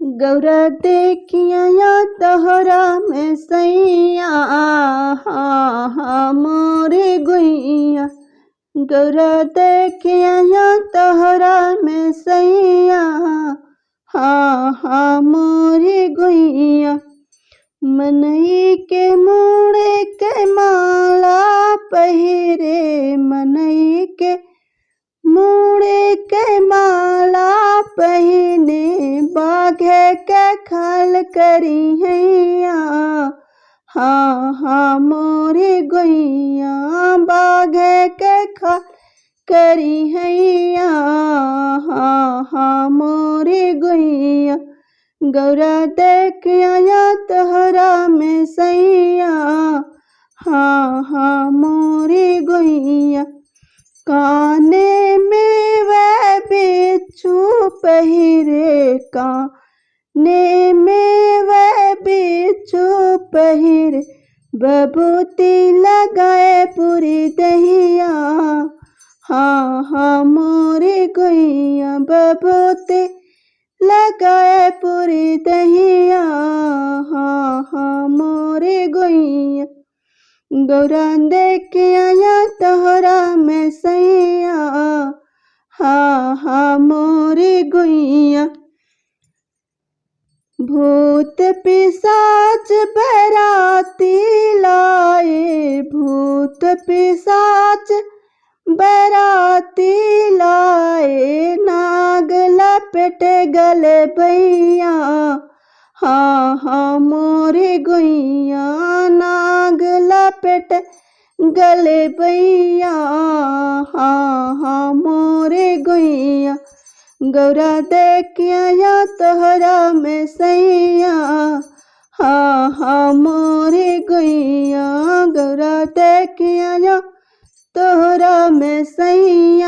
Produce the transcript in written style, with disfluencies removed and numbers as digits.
गौरा देखिया या तोहरा में सैया मोरे गुइया। गौरा देखिया या तोहरा में सैया मोरे गुइया। मनई के मुड़े के माला पहिरे, मनई के मुड़े के माला पहिने, बाघे के खाल करी हैया मोरे गुइया। बाघे के खाल करी हैया मोरे गुइया। गौरा देखिया या तोहरा में सैया मोरे गुइया। काने में वह बिच्छू पहिरे, काने में वह बिच्छू पहिरे, बबूती लगाए पूरी दहिया मोरे गुइया। बबूती लगाए पूरी दहिया मोरे गुइया। गौरा देखिया या तोहरा में सैया मोरे गुइया। भूत पिशाच बराती लाए, भूत पिशाच बराती लाए, नाग लपेट गले भैया मोरे गुइया। नाग लपेट गले भैया मोरे गुइया। गौरा देखिया या तोहरा में सैया मोरे गुइया। गौरा देखिया या तोहरा में सैया